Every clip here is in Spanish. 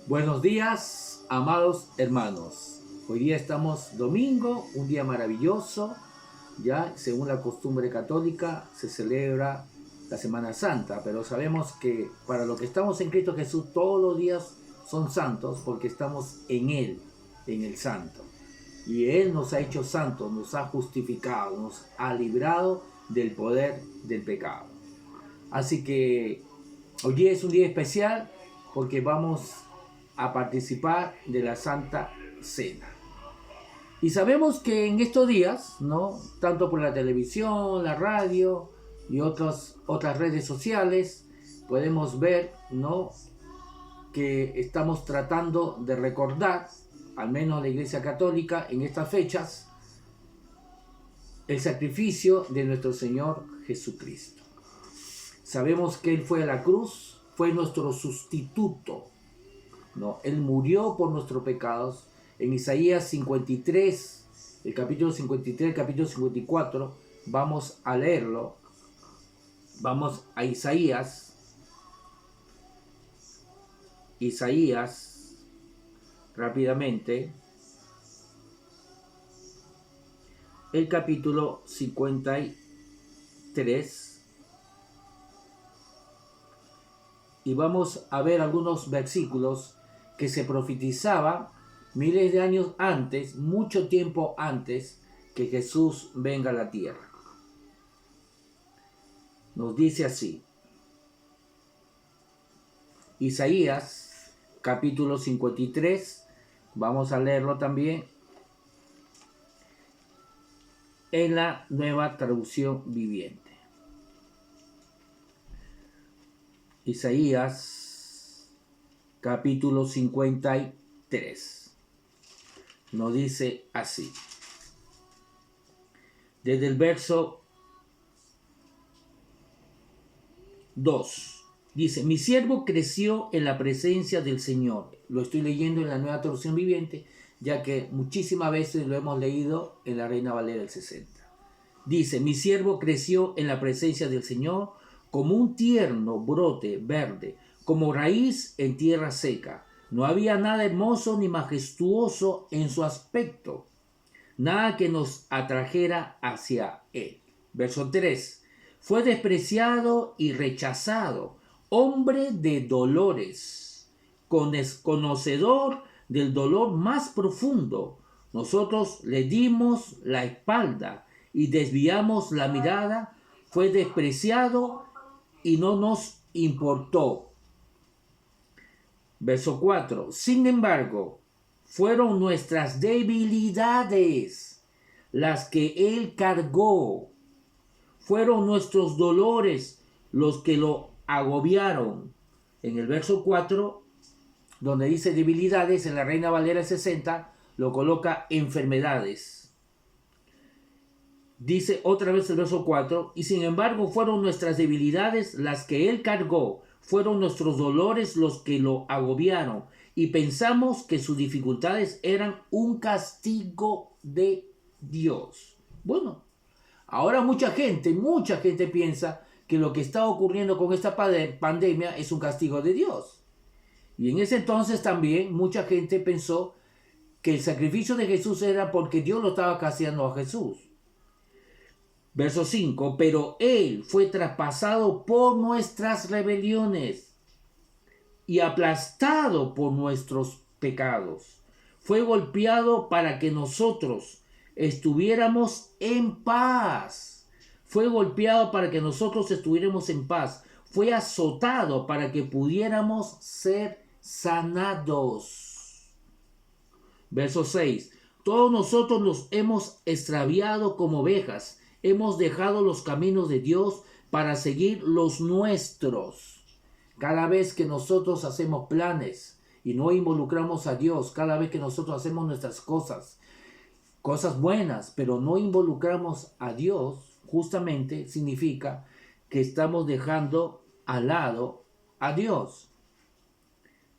Buenos días, amados hermanos. Hoy día estamos domingo, un día maravilloso. Ya, según la costumbre católica, se celebra la Semana Santa, pero sabemos que para los que estamos en Cristo Jesús, todos los días son santos porque estamos en Él, en el Santo. Y Él nos ha hecho santos, nos ha justificado, nos ha librado del poder del pecado. Así que hoy día es un día especial porque vamos a participar de la Santa Cena. Y sabemos que en estos días, ¿no? Tanto por la televisión, la radio y otras redes sociales, podemos ver, ¿no? Que estamos tratando de recordar, al menos la Iglesia Católica, en estas fechas, el sacrificio de nuestro Señor Jesucristo. Sabemos que Él fue a la cruz, fue nuestro sustituto, ¿no? Él murió por nuestros pecados. En Isaías 53, el capítulo 53, el capítulo 54, vamos a leerlo. Vamos a Isaías, rápidamente, el capítulo 53, y vamos a ver algunos versículos que se profetizaba miles de años antes, mucho tiempo antes que Jesús venga a la tierra. Nos dice así, Isaías capítulo 53, vamos a leerlo también en la Nueva Traducción Viviente. Isaías capítulo 53 nos dice así, desde el verso 2, dice: mi siervo creció en la presencia del Señor. Lo estoy leyendo en la Nueva Traducción Viviente, ya que muchísimas veces lo hemos leído en la Reina Valera del 60. Dice: mi siervo creció en la presencia del Señor como un tierno brote verde, como raíz en tierra seca. No había nada hermoso ni majestuoso en su aspecto, nada que nos atrajera hacia él. Verso 3. Fue despreciado y rechazado, hombre de dolores, conocedor del dolor más profundo. Nosotros le dimos la espalda y desviamos la mirada. Fue despreciado y no nos importó. Verso 4. Sin embargo, fueron nuestras debilidades las que Él cargó. Fueron nuestros dolores los que lo agobiaron. En el verso 4, donde dice debilidades, en la Reina Valera 60, lo coloca enfermedades. Dice otra vez el verso 4, y sin embargo fueron nuestras debilidades las que Él cargó, fueron nuestros dolores los que lo agobiaron, y pensamos que sus dificultades eran un castigo de Dios. Bueno, ahora mucha gente piensa que lo que está ocurriendo con esta pandemia es un castigo de Dios. Y en ese entonces también mucha gente pensó que el sacrificio de Jesús era porque Dios lo estaba castigando a Jesús. Verso 5, pero Él fue traspasado por nuestras rebeliones y aplastado por nuestros pecados. Fue golpeado para que nosotros estuviéramos en paz. Fue golpeado para que nosotros estuviéramos en paz. Fue azotado para que pudiéramos ser sanados. Verso 6. Todos nosotros nos hemos extraviado como ovejas. Hemos dejado los caminos de Dios para seguir los nuestros. Cada vez que nosotros hacemos planes y no involucramos a Dios, cada vez que nosotros hacemos nuestras cosas buenas, pero no involucramos a Dios, justamente significa que estamos dejando al lado a Dios.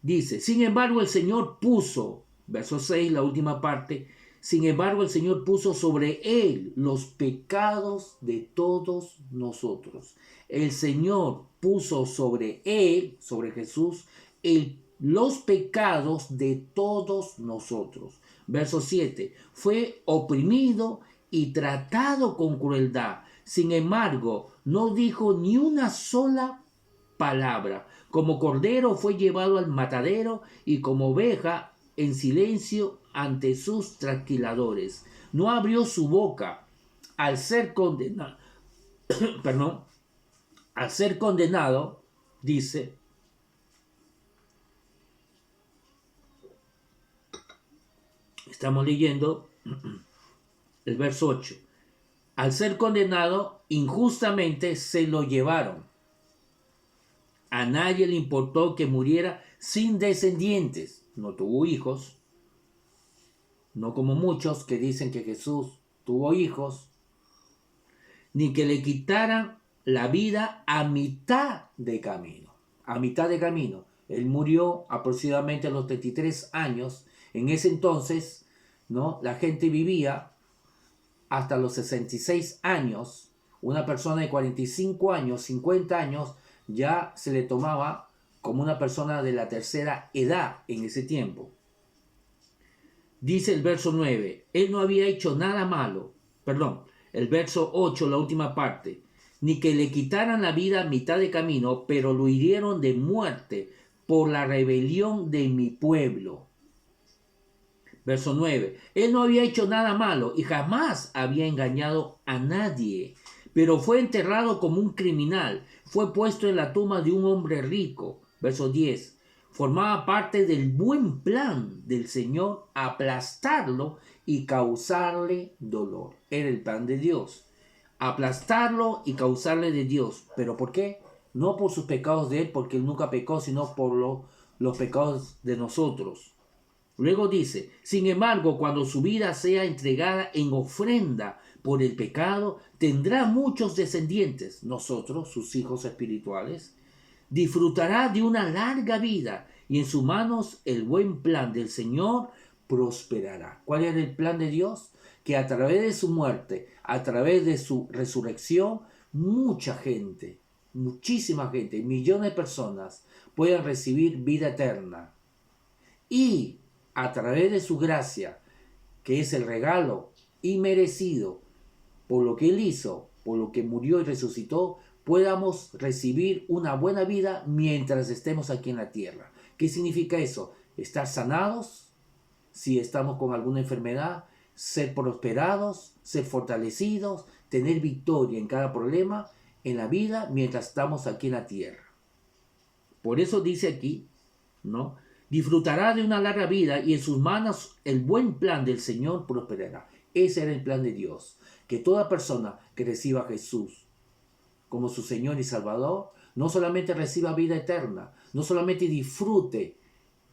Dice, sin embargo el Señor puso, verso 6, la última parte, sin embargo el Señor puso sobre Él los pecados de todos nosotros. El Señor puso sobre Él, sobre Jesús, el los pecados de todos nosotros. Verso 7. Fue oprimido y tratado con crueldad. Sin embargo, no dijo ni una sola palabra. Como cordero fue llevado al matadero y como oveja en silencio ante sus trasquiladores. No abrió su boca al ser condenado. Perdón, al ser condenado, dice, estamos leyendo el verso 8. Al ser condenado, injustamente se lo llevaron. A nadie le importó que muriera sin descendientes. No tuvo hijos. No como muchos que dicen que Jesús tuvo hijos. Ni que le quitaran la vida a mitad de camino. A mitad de camino. Él murió aproximadamente a los 33 años. En ese entonces, ¿no?, la gente vivía hasta los 66 años. Una persona de 45 años, 50 años, ya se le tomaba como una persona de la tercera edad en ese tiempo. Dice el verso 9, él no había hecho nada malo. Perdón, el verso 8, la última parte. Ni que le quitaran la vida a mitad de camino, pero lo hirieron de muerte por la rebelión de mi pueblo. Verso 9. Él no había hecho nada malo y jamás había engañado a nadie, pero fue enterrado como un criminal. Fue puesto en la tumba de un hombre rico. Verso 10. Formaba parte del buen plan del Señor aplastarlo y causarle dolor. Era el plan de Dios. Aplastarlo y causarle de Dios. ¿Pero por qué? No por sus pecados de él, porque él nunca pecó, sino por los pecados de nosotros. Luego dice, sin embargo, cuando su vida sea entregada en ofrenda por el pecado, tendrá muchos descendientes, nosotros, sus hijos espirituales. Disfrutará de una larga vida y en sus manos el buen plan del Señor prosperará. ¿Cuál era el plan de Dios? Que a través de su muerte, a través de su resurrección, mucha gente, muchísima gente, millones de personas puedan recibir vida eterna. Y a través de su gracia, que es el regalo inmerecido por lo que Él hizo, por lo que murió y resucitó, podamos recibir una buena vida mientras estemos aquí en la tierra. ¿Qué significa eso? Estar sanados, si estamos con alguna enfermedad, ser prosperados, ser fortalecidos, tener victoria en cada problema en la vida mientras estamos aquí en la tierra. Por eso dice aquí, ¿no?, disfrutará de una larga vida y en sus manos el buen plan del Señor prosperará. Ese era el plan de Dios. Que toda persona que reciba a Jesús como su Señor y Salvador, no solamente reciba vida eterna, no solamente disfrute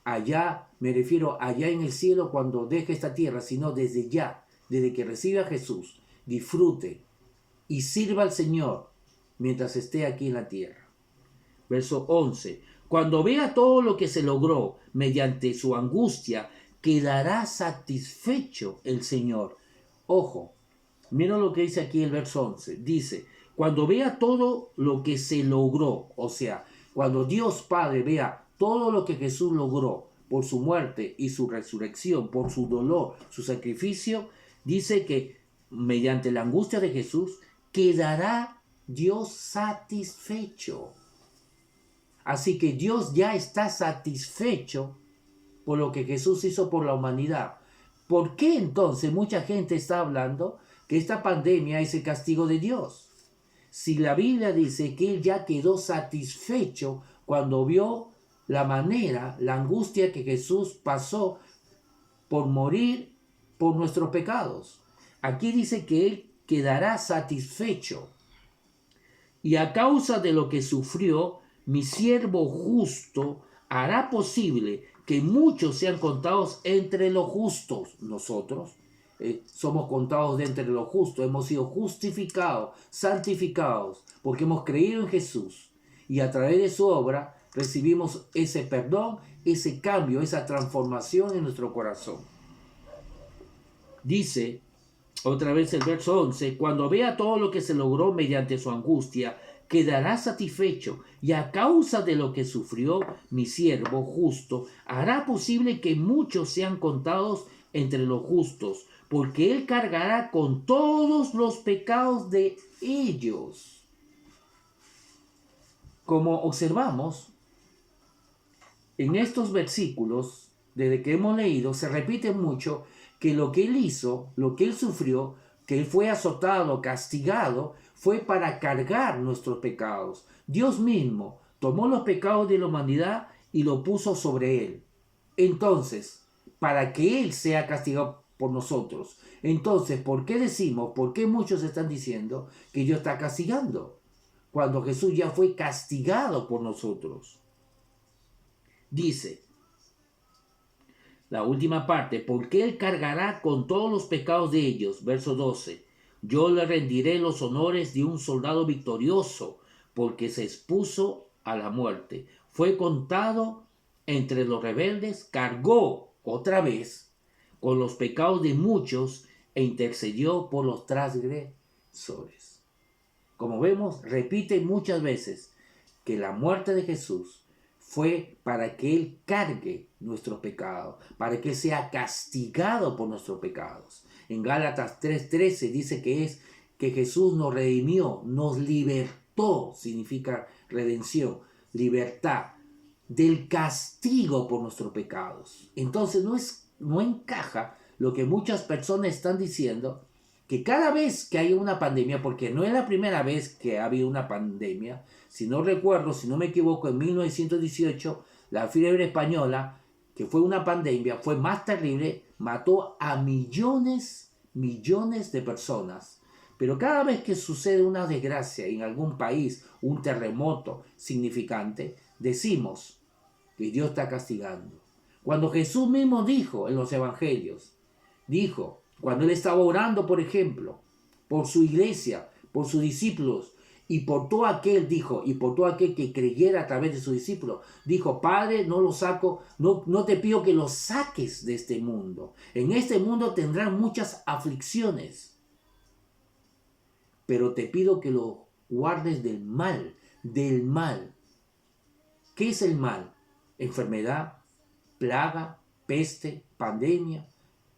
allá, me refiero allá en el cielo cuando deje esta tierra, sino desde ya, desde que reciba a Jesús, disfrute y sirva al Señor mientras esté aquí en la tierra. Verso 11. Cuando vea todo lo que se logró mediante su angustia, quedará satisfecho el Señor. Ojo, miren lo que dice aquí el verso 11. Dice, cuando vea todo lo que se logró, o sea, cuando Dios Padre vea todo lo que Jesús logró por su muerte y su resurrección, por su dolor, su sacrificio, dice que mediante la angustia de Jesús, quedará Dios satisfecho. Así que Dios ya está satisfecho por lo que Jesús hizo por la humanidad. ¿Por qué entonces mucha gente está hablando que esta pandemia es el castigo de Dios? Si la Biblia dice que Él ya quedó satisfecho cuando vio la manera, la angustia que Jesús pasó por morir por nuestros pecados. Aquí dice que Él quedará satisfecho. Y a causa de lo que sufrió, mi siervo justo hará posible que muchos sean contados entre los justos. Nosotros somos contados de entre los justos, hemos sido justificados, santificados, porque hemos creído en Jesús. Y a través de su obra recibimos ese perdón, ese cambio, esa transformación en nuestro corazón. Dice otra vez el verso 11, cuando vea todo lo que se logró mediante su angustia, quedará satisfecho, y a causa de lo que sufrió mi siervo justo, hará posible que muchos sean contados entre los justos, porque él cargará con todos los pecados de ellos. Como observamos, en estos versículos, desde que hemos leído, se repite mucho que lo que él hizo, lo que él sufrió, que él fue azotado, castigado, fue para cargar nuestros pecados. Dios mismo tomó los pecados de la humanidad y lo puso sobre él. Entonces, para que él sea castigado por nosotros. Entonces, ¿por qué decimos, por qué muchos están diciendo que Dios está castigando? Cuando Jesús ya fue castigado por nosotros. Dice, la última parte, porque él cargará con todos los pecados de ellos. Verso 12, yo le rendiré los honores de un soldado victorioso, porque se expuso a la muerte. Fue contado entre los rebeldes, cargó otra vez con los pecados de muchos e intercedió por los transgresores. Como vemos, repite muchas veces que la muerte de Jesús fue para que Él cargue nuestros pecados, para que Él sea castigado por nuestros pecados. En Gálatas 3:13 dice que es que Jesús nos redimió, nos libertó, significa redención, libertad, del castigo por nuestros pecados. Entonces no encaja lo que muchas personas están diciendo, que cada vez que hay una pandemia, porque no es la primera vez que ha habido una pandemia, si no recuerdo, si no me equivoco, en 1918, la fiebre española, que fue una pandemia, fue más terrible, mató a millones de personas. Pero cada vez que sucede una desgracia en algún país, un terremoto significante, decimos que Dios está castigando. Cuando Jesús mismo dijo en los evangelios, dijo, cuando él estaba orando, por ejemplo, por su iglesia, por sus discípulos, y por todo aquel, dijo, y por todo aquel que creyera a través de sus discípulos, dijo, Padre, no lo saco, no te pido que los saques de este mundo. En este mundo tendrán muchas aflicciones, pero te pido que lo guardes del mal, del mal. ¿Qué es el mal? Enfermedad, plaga, peste, pandemia.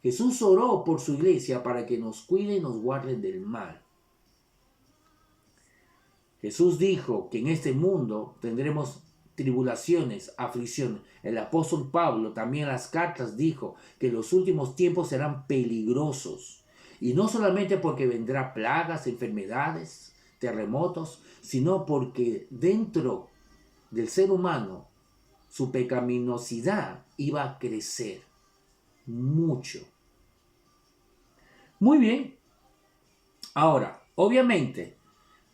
Jesús oró por su iglesia para que nos cuide y nos guarde del mal. Jesús dijo que en este mundo tendremos tribulaciones, aflicciones. El apóstol Pablo también en las cartas dijo que los últimos tiempos serán peligrosos. Y no solamente porque vendrá plagas, enfermedades, terremotos, sino porque dentro del ser humano su pecaminosidad iba a crecer mucho. Muy bien. Ahora, obviamente,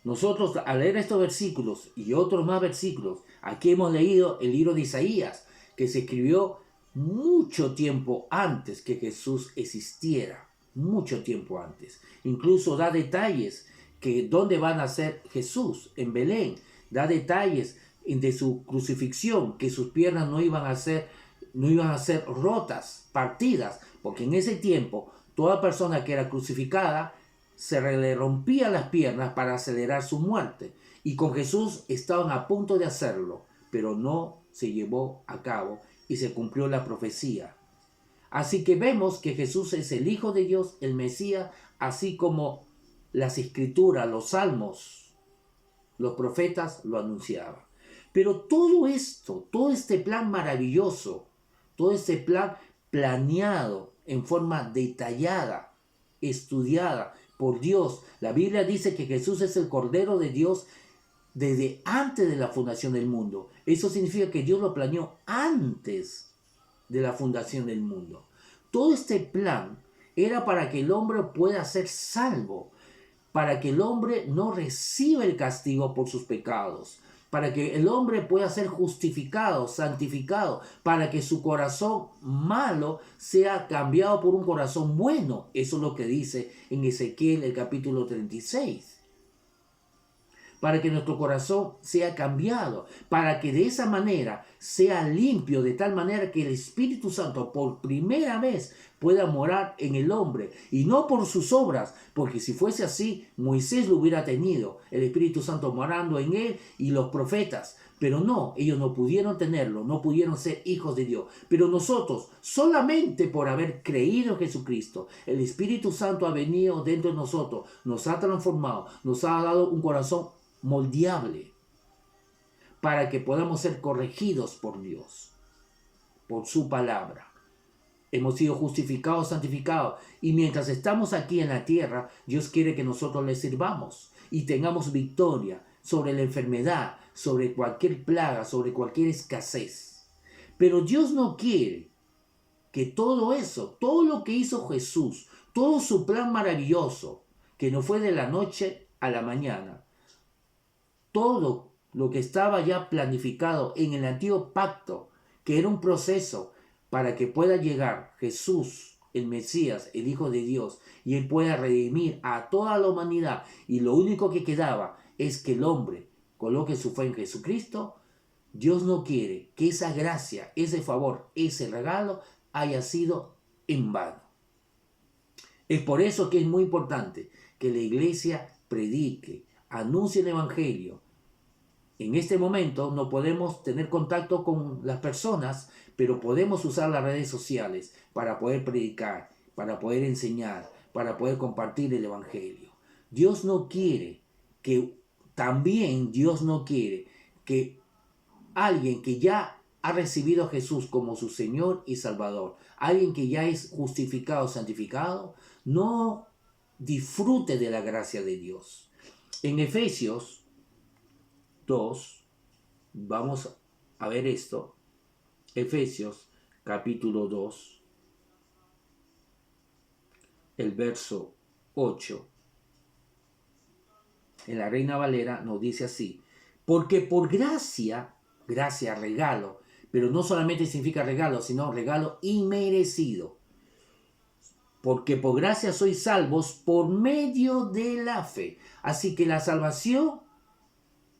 nosotros al leer estos versículos y otros más versículos, aquí hemos leído el libro de Isaías, que se escribió mucho tiempo antes que Jesús existiera, mucho tiempo antes. Incluso da detalles que dónde va a nacer Jesús, en Belén. Da detalles de su crucifixión, que sus piernas no iban a ser rotas, partidas, porque en ese tiempo toda persona que era crucificada se le rompía las piernas para acelerar su muerte. Y con Jesús estaban a punto de hacerlo, pero no se llevó a cabo y se cumplió la profecía. Así que vemos que Jesús es el Hijo de Dios, el Mesías, así como las Escrituras, los Salmos, los profetas lo anunciaban. Pero todo esto, todo este plan maravilloso, todo este plan planeado en forma detallada, estudiada por Dios. La Biblia dice que Jesús es el Cordero de Dios desde antes de la fundación del mundo. Eso significa que Dios lo planeó antes de la fundación del mundo. Todo este plan era para que el hombre pueda ser salvo, para que el hombre no reciba el castigo por sus pecados, para que el hombre pueda ser justificado, santificado, para que su corazón malo sea cambiado por un corazón bueno. Eso es lo que dice en Ezequiel el capítulo 36. para que nuestro corazón sea cambiado, para que de esa manera sea limpio, de tal manera que el Espíritu Santo por primera vez pueda morar en el hombre, y no por sus obras, porque si fuese así, Moisés lo hubiera tenido, el Espíritu Santo morando en él y los profetas. Pero no, ellos no pudieron tenerlo, no pudieron ser hijos de Dios. Pero nosotros, solamente por haber creído en Jesucristo, el Espíritu Santo ha venido dentro de nosotros, nos ha transformado, nos ha dado un corazón moldeable para que podamos ser corregidos por Dios, por su palabra. Hemos sido justificados, santificados, y mientras estamos aquí en la tierra, Dios quiere que nosotros le sirvamos y tengamos victoria sobre la enfermedad, sobre cualquier plaga, sobre cualquier escasez. Pero Dios no quiere que todo eso, todo lo que hizo Jesús, todo su plan maravilloso, que no fue de la noche a la mañana, todo lo que estaba ya planificado en el antiguo pacto, que era un proceso para que pueda llegar Jesús, el Mesías, el Hijo de Dios, y Él pueda redimir a toda la humanidad, y lo único que quedaba es que el hombre coloque su fe en Jesucristo. Dios no quiere que esa gracia, ese favor, ese regalo haya sido en vano. Es por eso que es muy importante que la iglesia predique, anuncie el evangelio. En este momento no podemos tener contacto con las personas, pero podemos usar las redes sociales para poder predicar, para poder enseñar, para poder compartir el evangelio. Dios no quiere que alguien que ya ha recibido a Jesús como su Señor y Salvador, alguien que ya es justificado, santificado, no disfrute de la gracia de Dios. En Efesios 2, vamos a ver esto. Efesios capítulo 2, el verso 8. En la Reina Valera nos dice así: porque por gracia, regalo, pero no solamente significa regalo, sino regalo inmerecido. Porque por gracia sois salvos por medio de la fe. Así que la salvación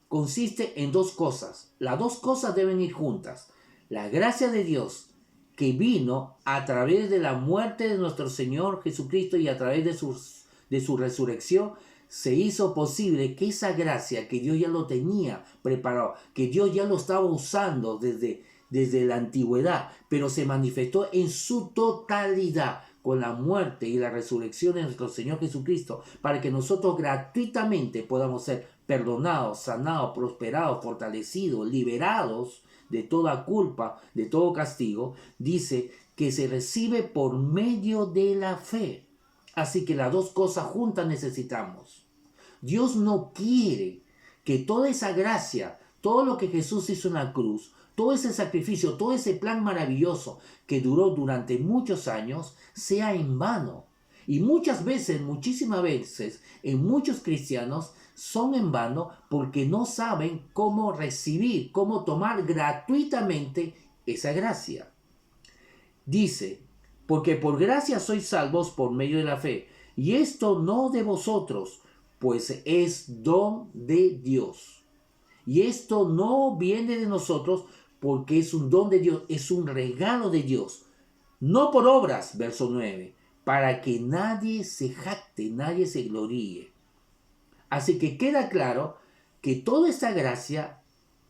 consiste en dos cosas. Las dos cosas deben ir juntas. La gracia de Dios, que vino a través de la muerte de nuestro Señor Jesucristo y a través de su resurrección, se hizo posible que esa gracia que Dios ya lo tenía preparado, que Dios ya lo estaba usando desde la antigüedad, pero se manifestó en su totalidad con la muerte y la resurrección de nuestro Señor Jesucristo, para que nosotros gratuitamente podamos ser perdonados, sanados, prosperados, fortalecidos, liberados de toda culpa, de todo castigo. Dice que se recibe por medio de la fe. Así que las dos cosas juntas necesitamos. Dios no quiere que toda esa gracia, todo lo que Jesús hizo en la cruz, todo ese sacrificio, todo ese plan maravilloso que duró durante muchos años, sea en vano. Y muchísimas veces, en muchos cristianos son en vano porque no saben cómo recibir, cómo tomar gratuitamente esa gracia. Dice: porque por gracia sois salvos por medio de la fe, y esto no de vosotros, pues es don de Dios. Y esto no viene de nosotros, porque es un don de Dios, es un regalo de Dios. No por obras, verso 9, para que nadie se jacte, nadie se gloríe. Así que queda claro que toda esta gracia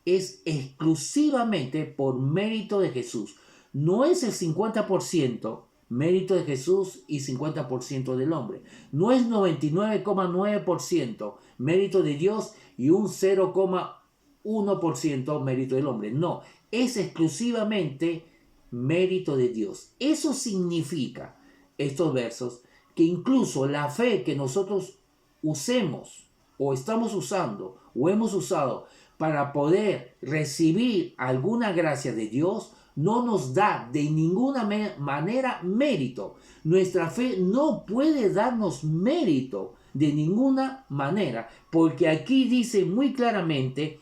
es exclusivamente por mérito de Jesús. No es el 50% mérito de Jesús y 50% del hombre. No es 99,9% mérito de Dios y un 0,1% mérito del hombre. No, es exclusivamente mérito de Dios. Eso significa, estos versos, que incluso la fe que nosotros usemos o estamos usando o hemos usado para poder recibir alguna gracia de Dios, no nos da de ninguna manera mérito. Nuestra fe no puede darnos mérito de ninguna manera, porque aquí dice muy claramente: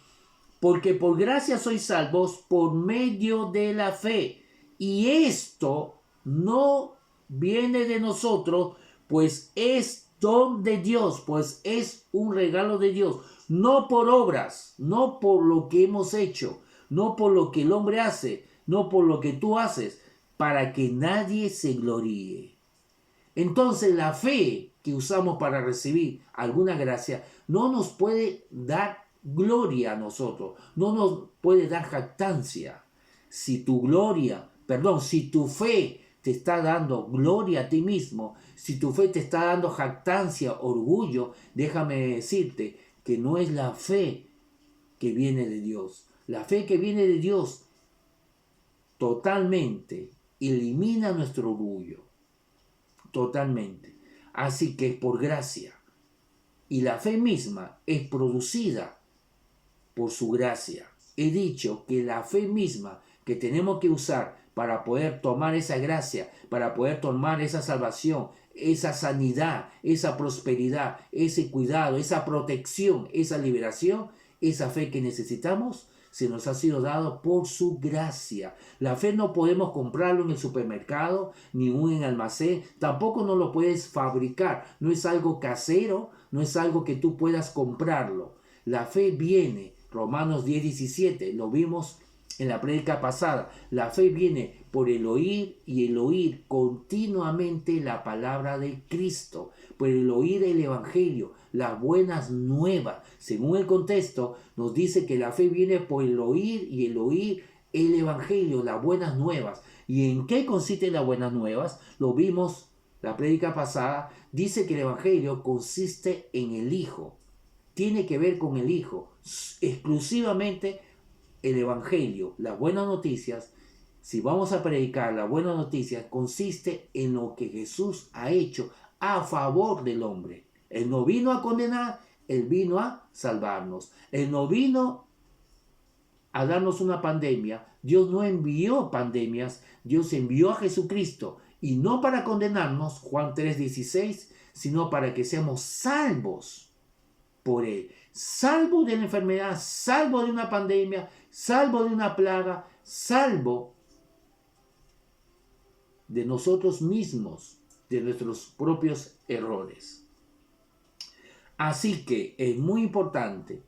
porque por gracia sois salvos por medio de la fe. Y esto no viene de nosotros, pues es don de Dios, pues es un regalo de Dios. no por obras, no por lo que hemos hecho, no por lo que el hombre hace, no por lo que tú haces, para que nadie se gloríe. Entonces la fe que usamos para recibir alguna gracia no nos puede dar gloria a nosotros, no nos puede dar jactancia. Si si tu fe te está dando gloria a ti mismo, si tu fe te está dando jactancia, orgullo, déjame decirte que no es la fe que viene de Dios. La fe que viene de Dios totalmente elimina nuestro orgullo. Totalmente. Así que es por gracia. Y la fe misma es producida por su gracia. He dicho que la fe misma que tenemos que usar para poder tomar esa gracia, para poder tomar esa salvación, esa sanidad, esa prosperidad, ese cuidado, esa protección, esa liberación, esa fe que necesitamos, se nos ha sido dado por su gracia. La fe no podemos comprarlo en el supermercado, ni en el almacén, tampoco no lo puedes fabricar, no es algo casero, no es algo que tú puedas comprarlo. La fe viene, Romanos 10:17, lo vimos en la prédica pasada, la fe viene por el oír y el oír continuamente la palabra de Cristo, por el oír el Evangelio, las buenas nuevas. Según el contexto, nos dice que la fe viene por el oír y el oír el Evangelio, las buenas nuevas. ¿Y en qué consiste las buenas nuevas? Lo vimos la prédica pasada, dice que el Evangelio consiste en el Hijo, tiene que ver con el Hijo, exclusivamente el Evangelio, las buenas noticias. Si vamos a predicar las buenas noticias, consiste en lo que Jesús ha hecho a favor del hombre. Él no vino a condenar, Él vino a salvarnos. Él no vino a darnos una pandemia. Dios no envió pandemias, Dios envió a Jesucristo. Y no para condenarnos, Juan 3:16, sino para que seamos salvos por Él. Salvo de la enfermedad, salvo de una pandemia, salvo de una plaga, salvo de nosotros mismos, de nuestros propios errores. Así que es muy importante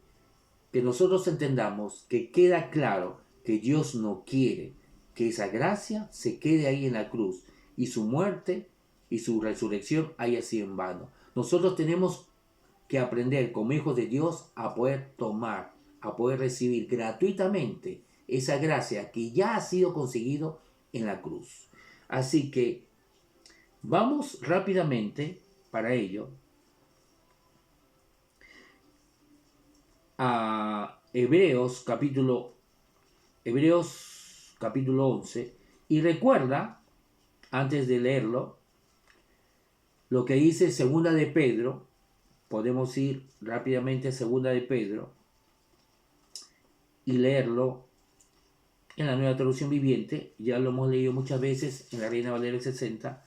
que nosotros entendamos que queda claro que Dios no quiere que esa gracia se quede ahí en la cruz y su muerte y su resurrección haya sido en vano. Nosotros tenemos que aprender como hijos de Dios a poder tomar, a poder recibir gratuitamente esa gracia que ya ha sido conseguido en la cruz. Así que vamos rápidamente para ello a Hebreos capítulo 11 y recuerda, antes de leerlo, lo que dice segunda de Pedro. Podemos ir rápidamente a segunda de Pedro y leerlo en la Nueva Traducción Viviente. Ya lo hemos leído muchas veces en la Reina Valera 60.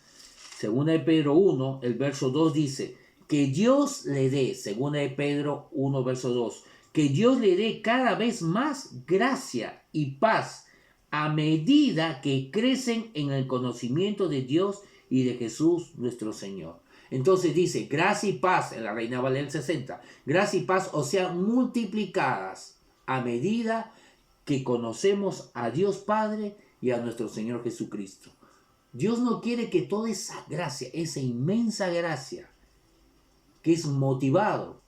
Segunda de Pedro 1, el verso 2 dice, que Dios le dé, segunda de Pedro 1, verso 2, que Dios le dé cada vez más gracia y paz a medida que crecen en el conocimiento de Dios y de Jesús nuestro Señor. Entonces dice, gracia y paz, en la Reina Valera 60, gracia y paz, o sea, multiplicadas a medida que conocemos a Dios Padre y a nuestro Señor Jesucristo. Dios no quiere que toda esa gracia, esa inmensa gracia, que es motivado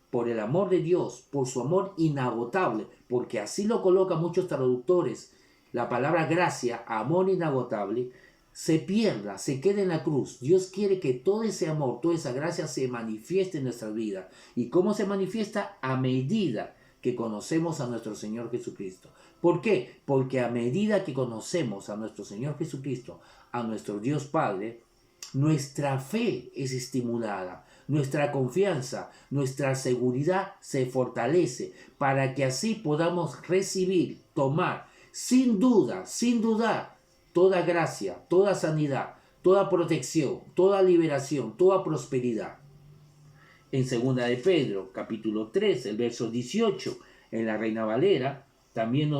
por el amor de Dios, por su amor inagotable, porque así lo colocan muchos traductores, la palabra gracia, amor inagotable, se pierda, se quede en la cruz. Dios quiere que todo ese amor, toda esa gracia se manifieste en nuestra vida. ¿Y cómo se manifiesta? A medida que conocemos a nuestro Señor Jesucristo. ¿Por qué? Porque a medida que conocemos a nuestro Señor Jesucristo, a nuestro Dios Padre, nuestra fe es estimulada, nuestra confianza, nuestra seguridad se fortalece para que así podamos recibir, tomar, sin duda, sin dudar, toda gracia, toda sanidad, toda protección, toda liberación, toda prosperidad. En segunda de Pedro, capítulo 3, el verso 18, en la Reina Valera, también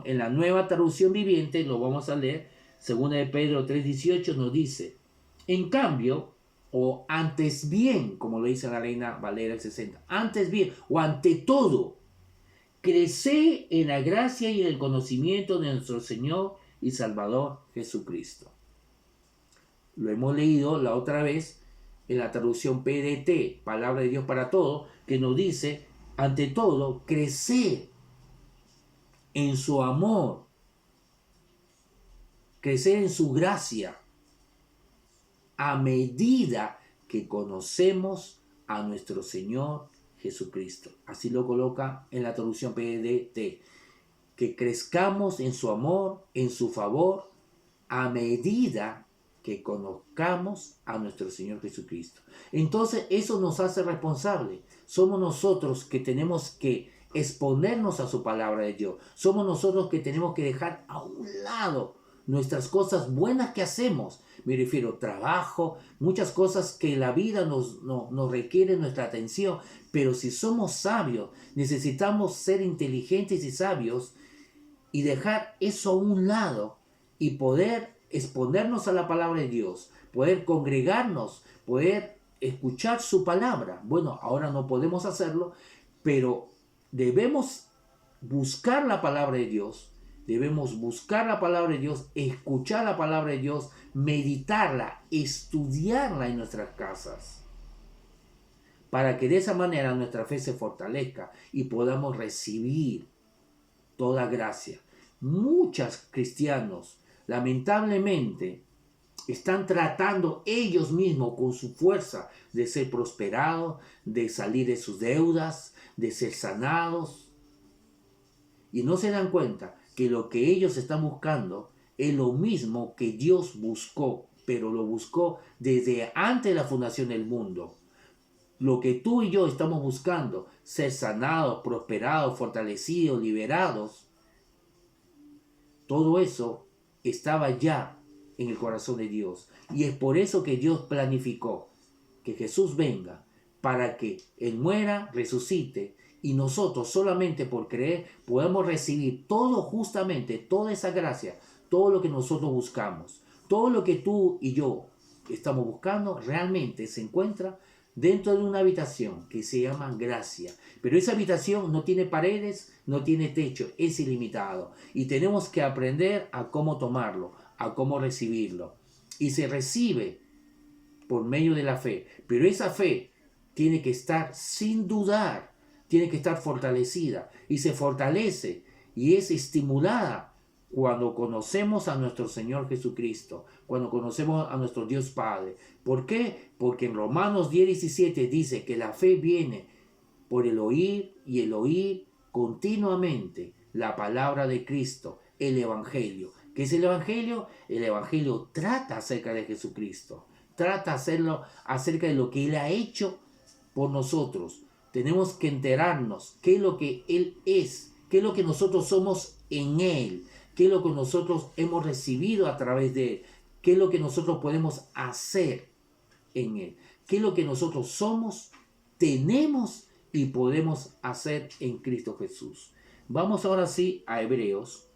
en la Nueva Traducción Viviente, lo vamos a leer, segunda de Pedro 3:18 nos dice, en cambio, o antes bien, como lo dice la Reina Valera el 60, antes bien, o ante todo, crece en la gracia y en el conocimiento de nuestro Señor y Salvador Jesucristo. Lo hemos leído la otra vez en la traducción PDT, Palabra de Dios para Todo, que nos dice, ante todo, crecer en su amor, crecer en su gracia, a medida que conocemos a nuestro Señor Jesucristo. Así lo coloca en la traducción PDT. Que crezcamos en su amor, en su favor, a medida que conozcamos a nuestro Señor Jesucristo. Entonces eso nos hace responsables. Somos nosotros que tenemos que exponernos a su palabra de Dios. Somos nosotros que tenemos que dejar a un lado nuestras cosas buenas que hacemos. Me refiero trabajo, muchas cosas que la vida nos requiere nuestra atención. Pero si somos sabios, necesitamos ser inteligentes y sabios y dejar eso a un lado y poder exponernos a la palabra de Dios, poder congregarnos, poder escuchar su palabra. Bueno, ahora no podemos hacerlo, pero debemos buscar la palabra de Dios, debemos buscar la palabra de Dios, escuchar la palabra de Dios, meditarla, estudiarla en nuestras casas, para que de esa manera nuestra fe se fortalezca y podamos recibir toda gracia. Muchos cristianos, lamentablemente, están tratando ellos mismos con su fuerza de ser prosperados, de salir de sus deudas, de ser sanados. Y no se dan cuenta que lo que ellos están buscando es lo mismo que Dios buscó, pero lo buscó desde antes de la fundación del mundo. Lo que tú y yo estamos buscando, ser sanados, prosperados, fortalecidos, liberados, todo eso estaba ya en el corazón de Dios. Y es por eso que Dios planificó que Jesús venga para que Él muera, resucite y nosotros solamente por creer podamos recibir todo justamente, toda esa gracia, todo lo que nosotros buscamos. Todo lo que tú y yo estamos buscando realmente se encuentra dentro de una habitación que se llama gracia. Pero esa habitación no tiene paredes, no tiene techo, es ilimitado. Y tenemos que aprender a cómo tomarlo, a cómo recibirlo. Y se recibe por medio de la fe. Pero esa fe tiene que estar sin dudar, tiene que estar fortalecida. Y se fortalece y es estimulada cuando conocemos a nuestro Señor Jesucristo, cuando conocemos a nuestro Dios Padre. ¿Por qué? Porque en Romanos 10:17 dice que la fe viene por el oír y el oír continuamente la palabra de Cristo, el Evangelio. ¿Qué es el Evangelio? El Evangelio trata acerca de Jesucristo, trata hacerlo acerca de lo que Él ha hecho por nosotros. Tenemos que enterarnos qué es lo que Él es, qué es lo que nosotros somos en Él, qué es lo que nosotros hemos recibido a través de Él, qué es lo que nosotros podemos hacer en Él, qué es lo que nosotros somos, tenemos y podemos hacer en Cristo Jesús. Vamos ahora sí a Hebreos,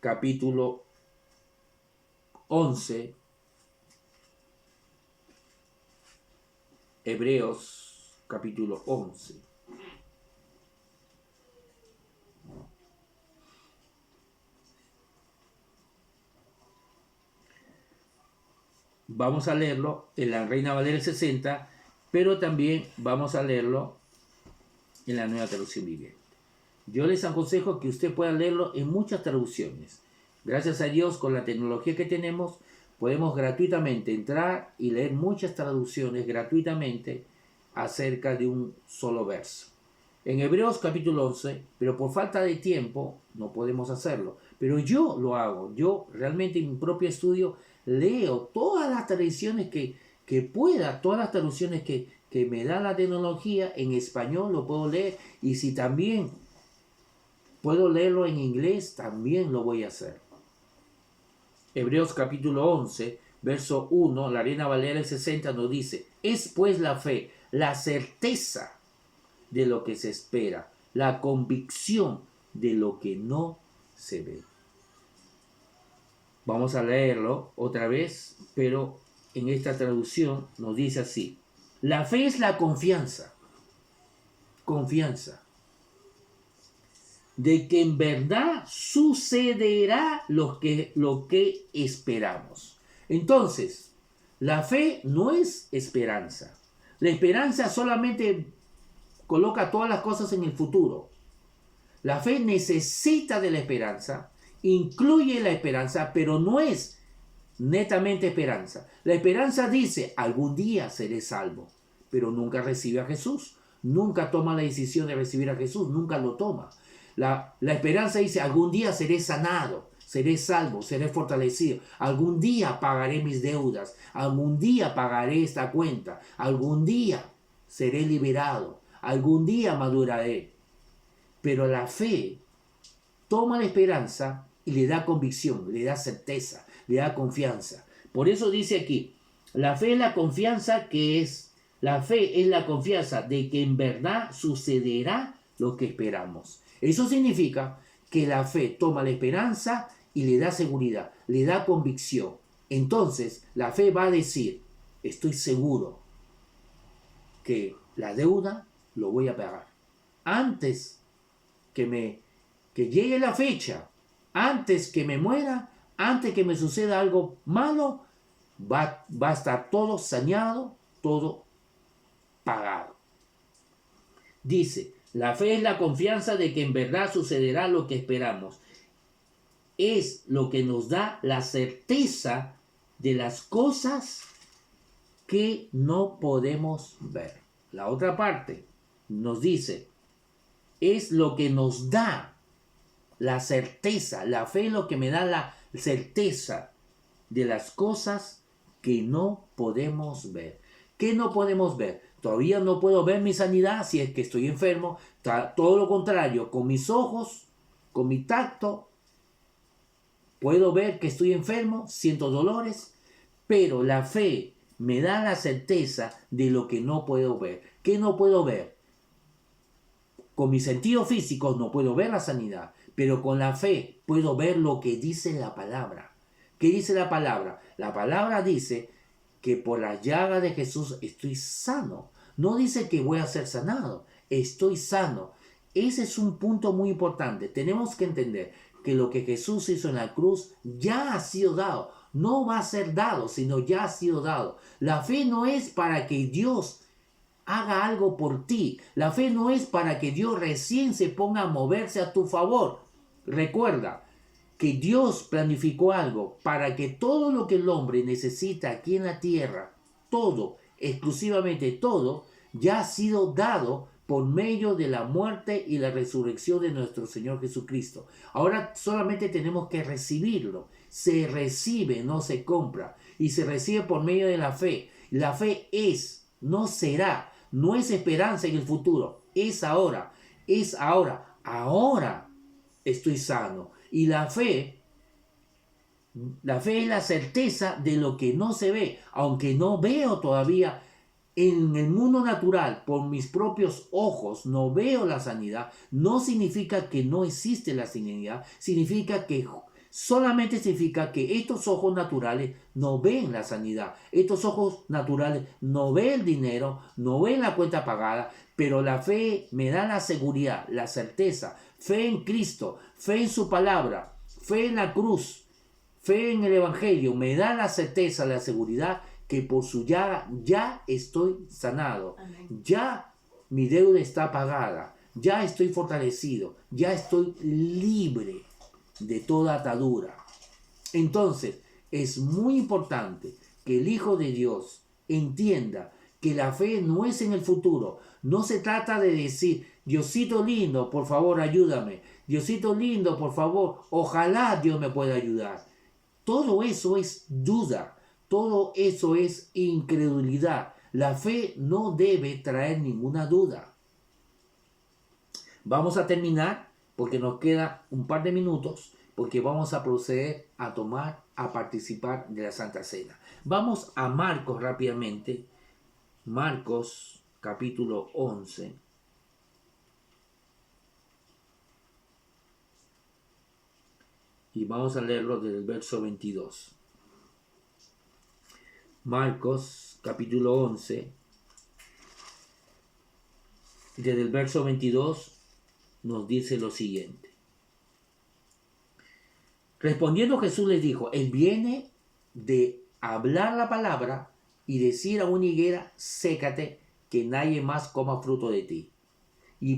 capítulo 11. Hebreos, capítulo 11. Vamos a leerlo en la Reina Valera 60, pero también vamos a leerlo en la Nueva Traducción Viviente. Yo les aconsejo que usted pueda leerlo en muchas traducciones. Gracias a Dios, con la tecnología que tenemos, podemos gratuitamente entrar y leer muchas traducciones gratuitamente acerca de un solo verso. En Hebreos capítulo 11, pero por falta de tiempo no podemos hacerlo. Pero yo lo hago. Yo realmente en mi propio estudio leo todas las traducciones que pueda, todas las traducciones que me da la tecnología en español lo puedo leer. Y si también puedo leerlo en inglés, también lo voy a hacer. Hebreos capítulo 11, verso 1, la Reina Valera 60 nos dice: es pues la fe, la certeza de lo que se espera, la convicción de lo que no se ve. Vamos a leerlo otra vez, pero en esta traducción nos dice así: la fe es la confianza de que en verdad sucederá lo que esperamos. Entonces, la fe no es esperanza. La esperanza solamente coloca todas las cosas en el futuro. La fe necesita de la esperanza, incluye la esperanza, pero no es netamente esperanza. La esperanza dice, algún día seré salvo, pero nunca recibe a Jesús. Nunca toma la decisión de recibir a Jesús, nunca lo toma. La esperanza dice, algún día seré sanado, seré salvo, seré fortalecido. Algún día pagaré mis deudas, algún día pagaré esta cuenta, algún día seré liberado, algún día maduraré. Pero la fe toma la esperanza y le da convicción, le da certeza, le da confianza. Por eso dice aquí, la fe es la confianza la fe es la confianza de que en verdad sucederá lo que esperamos. Eso significa que la fe toma la esperanza y le da seguridad, le da convicción. Entonces, la fe va a decir, estoy seguro que la deuda lo voy a pagar. Antes que llegue la fecha, antes que me muera, antes que me suceda algo malo, va a estar todo saneado, todo pagado. Dice, la fe es la confianza de que en verdad sucederá lo que esperamos. Es lo que nos da la certeza de las cosas que no podemos ver. La otra parte nos dice, es lo que nos da la certeza. La fe es lo que me da la certeza de las cosas que no podemos ver. ¿Qué no podemos ver? Todavía no puedo ver mi sanidad si es que estoy enfermo. Todo lo contrario, con mis ojos, con mi tacto, puedo ver que estoy enfermo, siento dolores, pero la fe me da la certeza de lo que no puedo ver. ¿Qué no puedo ver? Con mis sentidos físicos no puedo ver la sanidad, pero con la fe puedo ver lo que dice la palabra. ¿Qué dice la palabra? La palabra dice que por la llaga de Jesús estoy sano. No dice que voy a ser sanado, estoy sano. Ese es un punto muy importante. Tenemos que entender que lo que Jesús hizo en la cruz ya ha sido dado. No va a ser dado, sino ya ha sido dado. La fe no es para que Dios haga algo por ti. La fe no es para que Dios recién se ponga a moverse a tu favor. Recuerda que Dios planificó algo para que todo lo que el hombre necesita aquí en la tierra, todo, exclusivamente todo, ya ha sido dado por medio de la muerte y la resurrección de nuestro Señor Jesucristo. Ahora solamente tenemos que recibirlo. Se recibe, no se compra. Y se recibe por medio de la fe. La fe es, no será, no es esperanza en el futuro. Es ahora, es ahora. Ahora estoy sano. Y la fe es la certeza de lo que no se ve, aunque no veo todavía en el mundo natural, por mis propios ojos, no veo la sanidad, no significa que no existe la sanidad, solamente significa que estos ojos naturales no ven la sanidad, estos ojos naturales no ven el dinero, no ven la cuenta pagada, pero la fe me da la seguridad, la certeza, fe en Cristo, fe en su palabra, fe en la cruz, fe en el Evangelio, me da la certeza, la seguridad que por su llaga ya estoy sanado. Amén. Ya mi deuda está pagada, ya estoy fortalecido, ya estoy libre de toda atadura. Entonces, es muy importante que el Hijo de Dios entienda que la fe no es en el futuro. No se trata de decir, Diosito lindo, por favor, ayúdame. Diosito lindo, por favor, ojalá Dios me pueda ayudar. Todo eso es duda, todo eso es incredulidad. La fe no debe traer ninguna duda. Vamos a terminar porque nos queda un par de minutos, porque vamos a proceder a participar de la Santa Cena. Vamos a Marcos rápidamente. Marcos capítulo 11. Y vamos a leerlo desde el verso 22. Marcos capítulo 11, desde el verso 22, nos dice lo siguiente. Respondiendo Jesús les dijo, Él viene de hablar la palabra y decir a una higuera, sécate, que nadie más coma fruto de ti.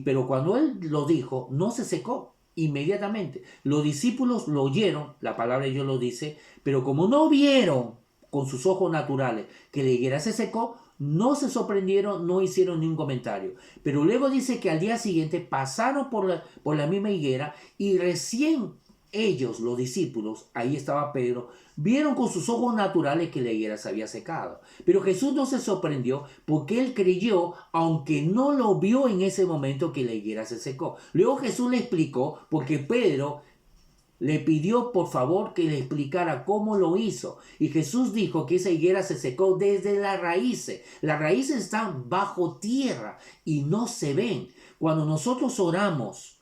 Pero cuando Él lo dijo, no se secó inmediatamente. Los discípulos lo oyeron, la palabra de Dios lo dice, pero como no vieron con sus ojos naturales que la higuera se secó, no se sorprendieron, no hicieron ningún comentario. Pero luego dice que al día siguiente pasaron por la misma higuera y recién ellos, los discípulos, ahí estaba Pedro, vieron con sus ojos naturales que la higuera se había secado. Pero Jesús no se sorprendió porque él creyó, aunque no lo vio en ese momento que la higuera se secó. Luego Jesús le explicó, porque Pedro le pidió por favor que le explicara cómo lo hizo. Y Jesús dijo que esa higuera se secó desde las raíces. Las raíces están bajo tierra y no se ven. Cuando nosotros oramos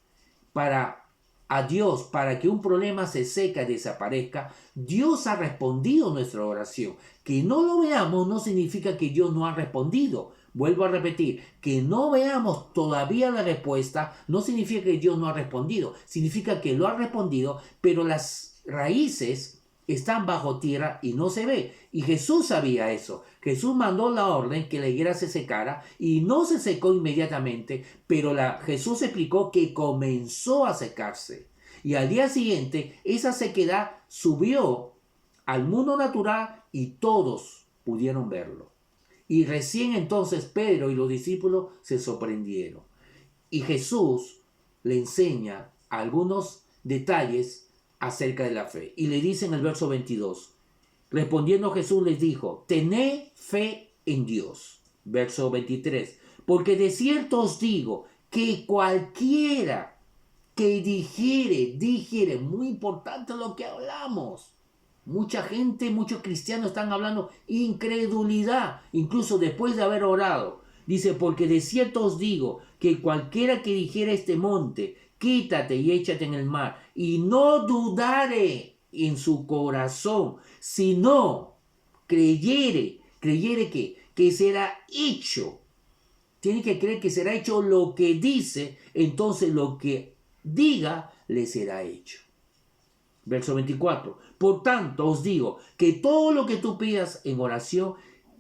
a Dios para que un problema se seca y desaparezca, Dios ha respondido nuestra oración. Que no lo veamos no significa que Dios no ha respondido. Vuelvo a repetir, que no veamos todavía la respuesta no significa que Dios no ha respondido. Significa que lo ha respondido, pero las raíces están bajo tierra y no se ve. Y Jesús sabía eso. Jesús mandó la orden que la higuera se secara y no se secó inmediatamente, pero Jesús explicó que comenzó a secarse. Y al día siguiente esa sequedad subió al mundo natural y todos pudieron verlo. Y recién entonces Pedro y los discípulos se sorprendieron. Y Jesús le enseña algunos detalles acerca de la fe. Y le dice en el verso 22, respondiendo Jesús les dijo, tened fe en Dios. Verso 23, porque de cierto os digo que cualquiera que dijere, muy importante lo que hablamos. Mucha gente, muchos cristianos están hablando incredulidad, incluso después de haber orado. Dice, porque de cierto os digo que cualquiera que dijere este monte, quítate y échate en el mar, y no dudare en su corazón, sino creyere que será hecho. Tiene que creer que será hecho lo que dice, entonces lo que diga le será hecho. Verso 24. Por tanto os digo que todo lo que tú pidas en oración,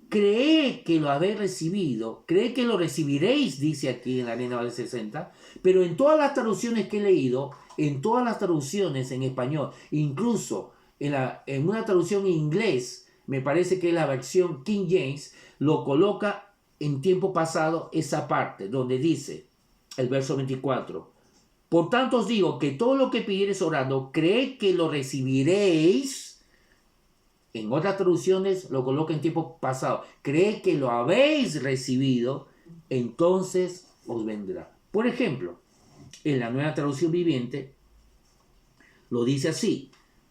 cree que lo habéis recibido, cree que lo recibiréis, dice aquí en la Reina Valera 60, pero en todas las traducciones que he leído, en todas las traducciones en español, incluso en una traducción en inglés, me parece que es la versión King James, lo coloca en tiempo pasado esa parte, donde dice, el verso 24, por tanto os digo que todo lo que pidiereis orando, creed que lo recibiréis. En otras traducciones lo coloca en tiempo pasado. Creed que lo habéis recibido, entonces os vendrá. Por ejemplo, en la Nueva Traducción Viviente lo dice así.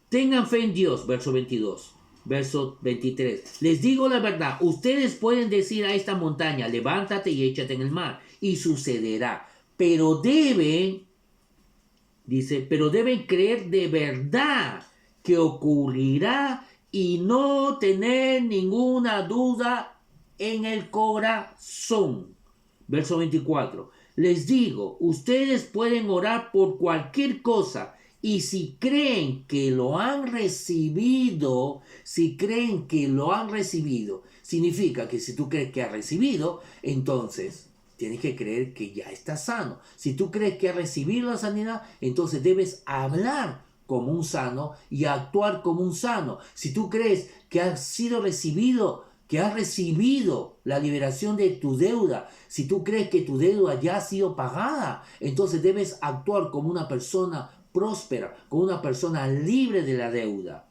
Tengan fe en Dios, verso 22. Verso 23. Les digo la verdad, ustedes pueden decir a esta montaña, levántate y échate en el mar, y sucederá. Pero deben creer de verdad que ocurrirá y no tener ninguna duda en el corazón. Verso 24. Les digo, ustedes pueden orar por cualquier cosa y si creen que lo han recibido, significa que si tú crees que has recibido, entonces tienes que creer que ya estás sano. Si tú crees que has recibido la sanidad, entonces debes hablar como un sano y actuar como un sano. Si tú crees que has sido recibido, que has recibido la liberación de tu deuda, si tú crees que tu deuda ya ha sido pagada, entonces debes actuar como una persona próspera, como una persona libre de la deuda.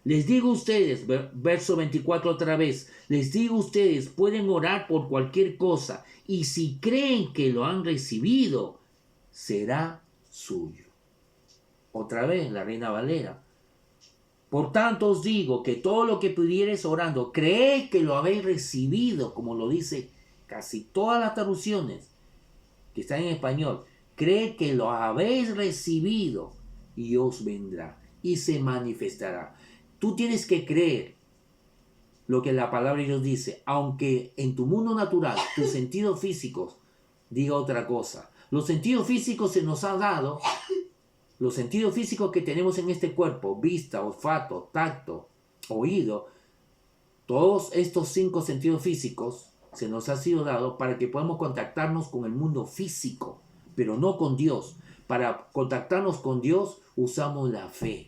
Les digo a ustedes, verso 24 otra vez, les digo a ustedes, pueden orar por cualquier cosa y si creen que lo han recibido, será suyo. Otra vez, la Reina Valera. Por tanto os digo que todo lo que pidiereis orando, creed que lo habéis recibido, como lo dice casi todas las traducciones que están en español. Creed que lo habéis recibido y os vendrá y se manifestará. Tú tienes que creer lo que la palabra de Dios dice, aunque en tu mundo natural tus sentidos físicos diga otra cosa. Los sentidos físicos se nos han dado, los sentidos físicos que tenemos en este cuerpo, vista, olfato, tacto, oído, todos estos 5 sentidos físicos se nos ha sido dado para que podamos contactarnos con el mundo físico, pero no con Dios. Para contactarnos con Dios usamos la fe.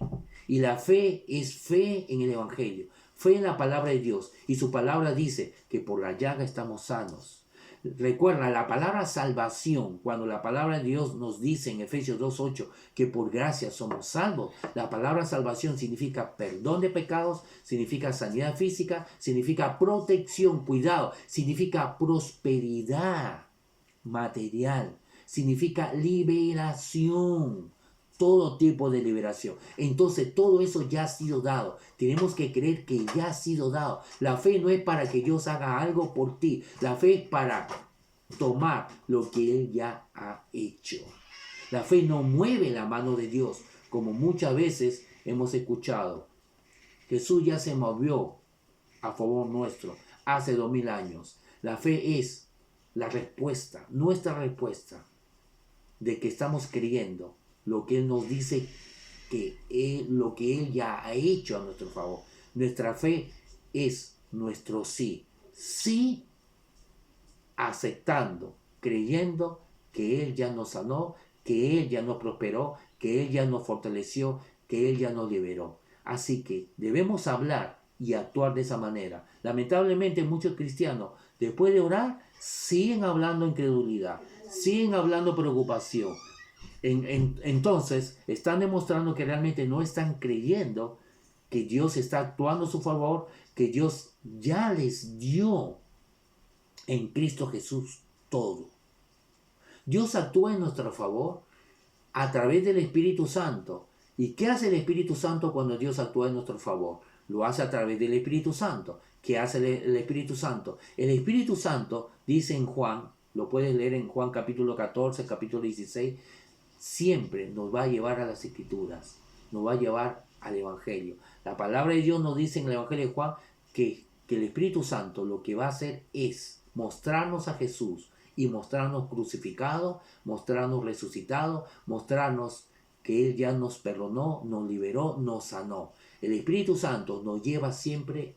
Y la fe es fe en el Evangelio, fe en la palabra de Dios. Y su palabra dice que por la llaga estamos sanos. Recuerda, la palabra salvación, cuando la palabra de Dios nos dice en Efesios 2:8 que por gracia somos salvos, la palabra salvación significa perdón de pecados, significa sanidad física, significa protección, cuidado, significa prosperidad material, significa liberación, todo tipo de liberación. Entonces todo eso ya ha sido dado. Tenemos que creer que ya ha sido dado. La fe no es para que Dios haga algo por ti. La fe es para tomar lo que Él ya ha hecho. La fe no mueve la mano de Dios, como muchas veces hemos escuchado. Jesús ya se movió a favor nuestro hace 2000 años. La fe es la respuesta, nuestra respuesta, de que estamos creyendo lo que Él nos dice, lo que Él ya ha hecho a nuestro favor. Nuestra fe es nuestro sí. Sí, aceptando, creyendo que Él ya nos sanó, que Él ya nos prosperó, que Él ya nos fortaleció, que Él ya nos liberó. Así que debemos hablar y actuar de esa manera. Lamentablemente muchos cristianos, después de orar, siguen hablando incredulidad, siguen hablando preocupación. Entonces están demostrando que realmente no están creyendo que Dios está actuando a su favor, que Dios ya les dio en Cristo Jesús todo. Dios actúa en nuestro favor a través del Espíritu Santo. ¿Y qué hace el Espíritu Santo cuando Dios actúa en nuestro favor? Lo hace a través del Espíritu Santo. ¿Qué hace el Espíritu Santo? El Espíritu Santo dice en Juan, lo puedes leer en Juan capítulo 14, capítulo 16, siempre nos va a llevar a las Escrituras, nos va a llevar al Evangelio. La palabra de Dios nos dice en el Evangelio de Juan que el Espíritu Santo lo que va a hacer es mostrarnos a Jesús y mostrarnos crucificado, mostrarnos resucitado, mostrarnos que Él ya nos perdonó, nos liberó, nos sanó. El Espíritu Santo nos lleva siempre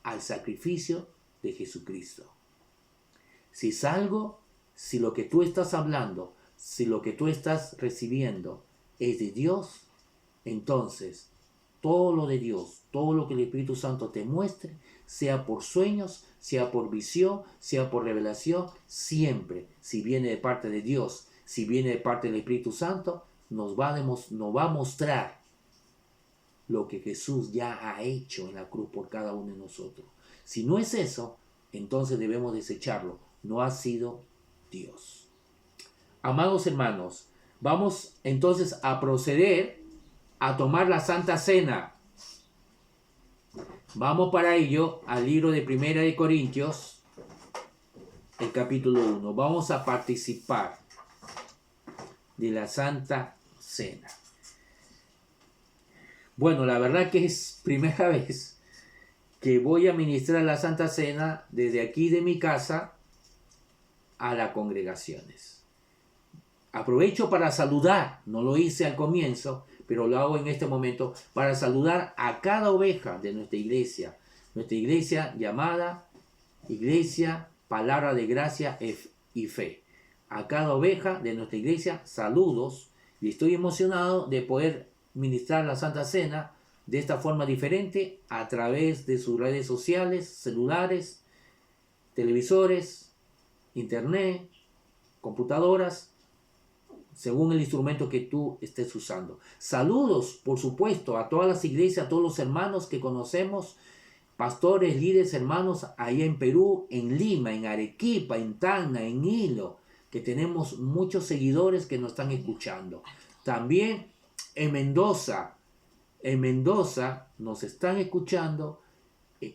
al sacrificio de Jesucristo. Si lo que tú estás hablando, si lo que tú estás recibiendo es de Dios, entonces todo lo de Dios, todo lo que el Espíritu Santo te muestre, sea por sueños, sea por visión, sea por revelación, siempre, si viene de parte de Dios, si viene de parte del Espíritu Santo, nos va a mostrar lo que Jesús ya ha hecho en la cruz por cada uno de nosotros. Si no es eso, entonces debemos desecharlo. No ha sido Dios. Amados hermanos, vamos entonces a proceder a tomar la Santa Cena. Vamos para ello al libro de Primera de Corintios, el capítulo 1. Vamos a participar de la Santa Cena. Bueno, la verdad que es primera vez que voy a ministrar la Santa Cena desde aquí de mi casa a las congregaciones. Aprovecho para saludar, no lo hice al comienzo, pero lo hago en este momento, para saludar a cada oveja de nuestra iglesia llamada Iglesia Palabra de Gracia y Fe. A cada oveja de nuestra iglesia, saludos, y estoy emocionado de poder ministrar la Santa Cena de esta forma diferente a través de sus redes sociales, celulares, televisores, internet, computadoras, según el instrumento que tú estés usando. Saludos, por supuesto, a todas las iglesias, a todos los hermanos que conocemos, pastores, líderes, hermanos, allá en Perú, en Lima, en Arequipa, en Tacna, en Hilo, que tenemos muchos seguidores que nos están escuchando. También en Mendoza nos están escuchando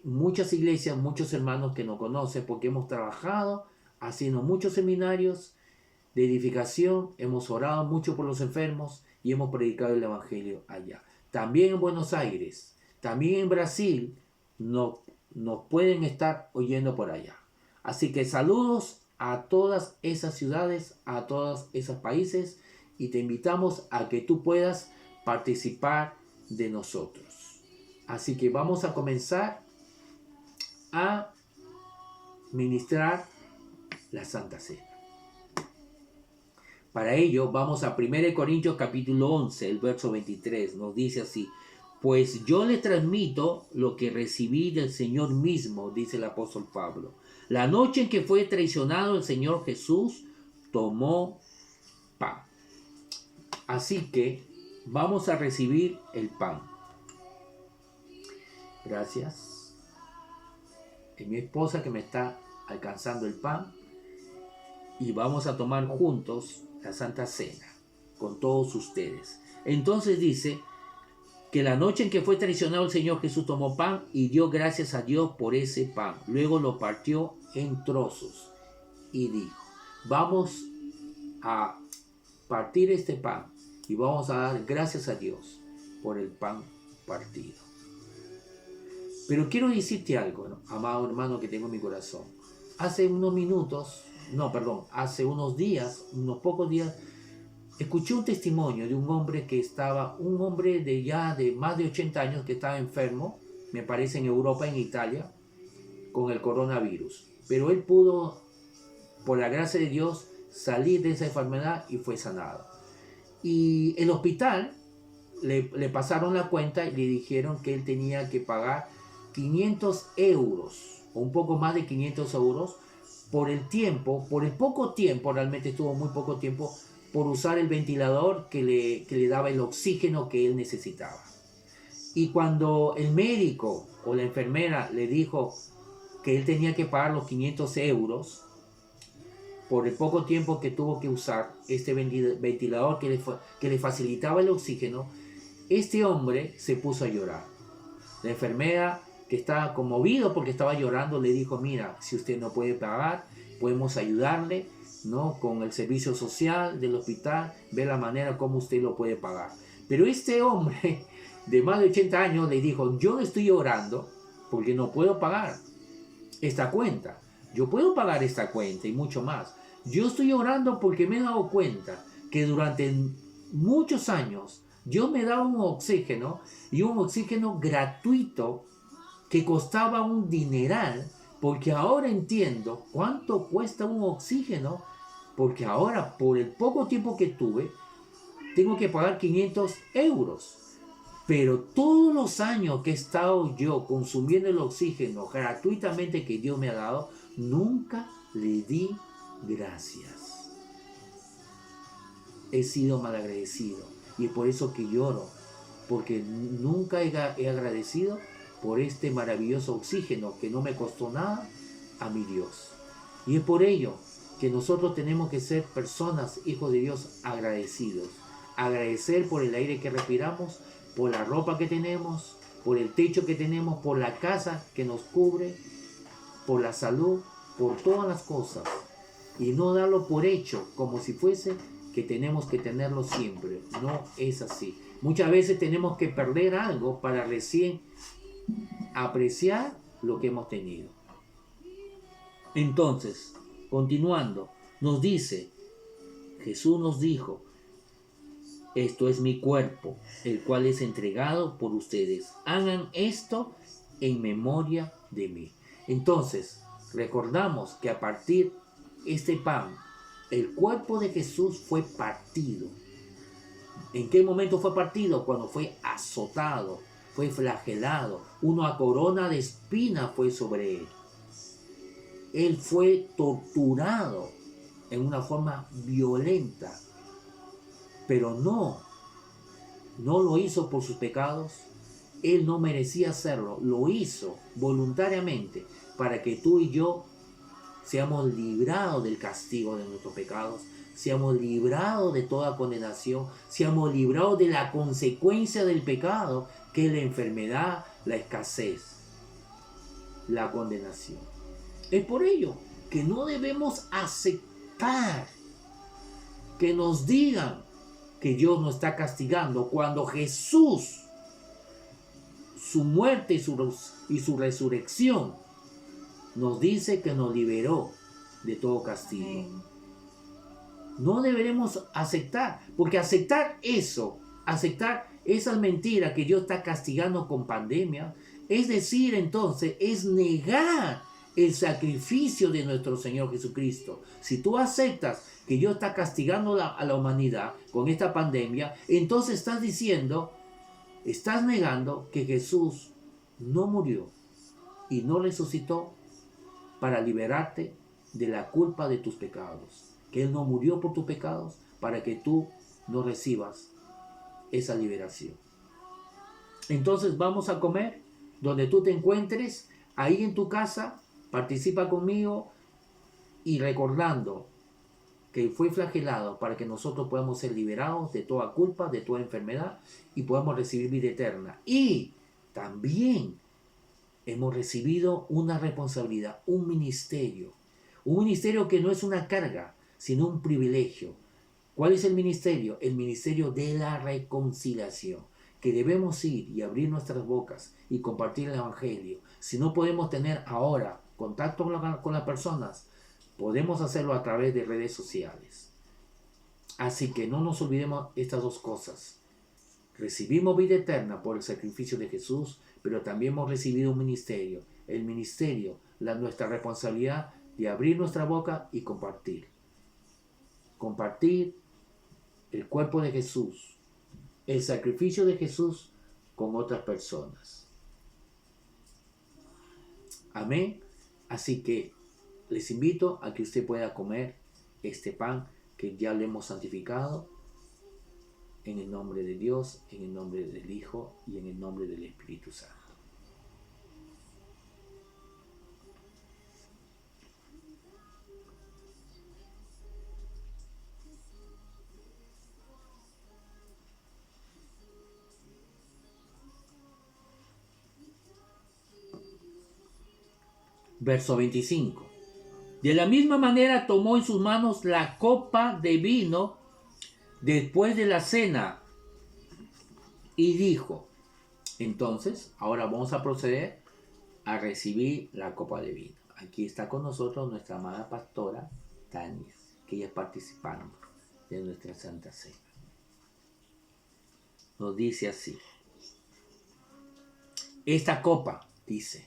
muchas iglesias, muchos hermanos que nos conocen porque hemos trabajado haciendo muchos seminarios de edificación, hemos orado mucho por los enfermos y hemos predicado el Evangelio allá. También en Buenos Aires, también en Brasil, nos nos pueden estar oyendo por allá. Así que saludos a todas esas ciudades, a todos esos países, y te invitamos a que tú puedas participar de nosotros. Así que vamos a comenzar a ministrar la Santa Cena. Para ello vamos a 1 Corintios capítulo 11, el verso 23. Nos dice así: pues yo le transmito lo que recibí del Señor mismo, dice el apóstol Pablo. La noche en que fue traicionado el Señor Jesús, tomó pan. Así que vamos a recibir el pan. Gracias. Es mi esposa que me está alcanzando el pan. Y vamos a tomar juntos la Santa Cena con todos ustedes. Entonces dice que la noche en que fue traicionado el Señor Jesús tomó pan y dio gracias a Dios por ese pan. Luego lo partió en trozos y dijo: vamos a partir este pan y vamos a dar gracias a Dios por el pan partido. Pero quiero decirte algo, ¿no? Amado hermano que tengo en mi corazón. Hace unos días, unos pocos días, escuché un testimonio de un hombre de más de 80 años que estaba enfermo, me parece en Europa, en Italia, con el coronavirus. Pero él pudo, por la gracia de Dios, salir de esa enfermedad y fue sanado. Y el hospital le pasaron la cuenta y le dijeron que él tenía que pagar 500 euros, o un poco más de 500 euros, por el poco tiempo, realmente estuvo muy poco tiempo, por usar el ventilador que le daba el oxígeno que él necesitaba. Y cuando el médico o la enfermera le dijo que él tenía que pagar los 500 euros por el poco tiempo que tuvo que usar este ventilador que le facilitaba el oxígeno, este hombre se puso a llorar. La enfermera, que estaba conmovido porque estaba llorando, le dijo: mira, si usted no puede pagar, podemos ayudarle, ¿no? Con el servicio social del hospital, ve la manera como usted lo puede pagar. Pero este hombre de más de 80 años le dijo: yo estoy llorando porque no puedo pagar esta cuenta. Yo puedo pagar esta cuenta y mucho más. Yo estoy llorando porque me he dado cuenta que durante muchos años yo me daba un oxígeno, y un oxígeno gratuito, que costaba un dineral, porque ahora entiendo cuánto cuesta un oxígeno, porque ahora, por el poco tiempo que tuve, tengo que pagar 500 euros. Pero todos los años que he estado yo consumiendo el oxígeno gratuitamente que Dios me ha dado, nunca le di gracias. He sido malagradecido, y es por eso que lloro, porque nunca he agradecido por este maravilloso oxígeno que no me costó nada a mi Dios. Y es por ello que nosotros tenemos que ser personas, hijos de Dios, agradecidos. Agradecer por el aire que respiramos, por la ropa que tenemos, por el techo que tenemos, por la casa que nos cubre, por la salud, por todas las cosas. Y no darlo por hecho como si fuese que tenemos que tenerlo siempre. No es así. Muchas veces tenemos que perder algo para recién apreciar lo que hemos tenido. Entonces, continuando, nos dice, Jesús nos dijo: esto es mi cuerpo, el cual es entregado por ustedes. Hagan esto en memoria de mí. Entonces, recordamos que a partir de este pan, el cuerpo de Jesús fue partido. ¿En qué momento fue partido? Cuando fue azotado, fue flagelado. Una corona de espinas fue sobre él. Él fue torturado en una forma violenta. Pero no lo hizo por sus pecados. Él no merecía hacerlo. Lo hizo voluntariamente para que tú y yo seamos librados del castigo de nuestros pecados, seamos librados de toda condenación, seamos librados de la consecuencia del pecado, que es la enfermedad, la escasez, la condenación. Es por ello que no debemos aceptar que nos digan que Dios nos está castigando, cuando Jesús su muerte y su resurrección, nos dice que nos liberó de todo castigo. No deberemos aceptar, porque aceptar esas mentiras que Dios está castigando con pandemia, es decir, entonces, es negar el sacrificio de nuestro Señor Jesucristo. Si tú aceptas que Dios está castigando a la humanidad con esta pandemia, entonces estás negando que Jesús no murió y no resucitó para liberarte de la culpa de tus pecados. Que Él no murió por tus pecados para que tú no recibas esa liberación. Entonces vamos a comer donde tú te encuentres, ahí en tu casa, participa conmigo y recordando que fue flagelado para que nosotros podamos ser liberados de toda culpa, de toda enfermedad y podamos recibir vida eterna. Y también hemos recibido una responsabilidad, un ministerio que no es una carga, sino un privilegio. ¿Cuál es el ministerio? El ministerio de la reconciliación, que debemos ir y abrir nuestras bocas y compartir el Evangelio. Si no podemos tener ahora contacto con las personas, podemos hacerlo a través de redes sociales. Así que no nos olvidemos estas dos cosas. Recibimos vida eterna por el sacrificio de Jesús, pero también hemos recibido un ministerio. El ministerio, nuestra responsabilidad de abrir nuestra boca y compartir. Compartir el cuerpo de Jesús, el sacrificio de Jesús con otras personas. Amén. Así que les invito a que usted pueda comer este pan que ya lo hemos santificado en el nombre de Dios, en el nombre del Hijo y en el nombre del Espíritu Santo. Verso 25. De la misma manera tomó en sus manos la copa de vino después de la cena y dijo, entonces, ahora vamos a proceder a recibir la copa de vino. Aquí está con nosotros nuestra amada pastora Tania, que ella es participante de nuestra Santa Cena. Nos dice así. Esta copa, dice,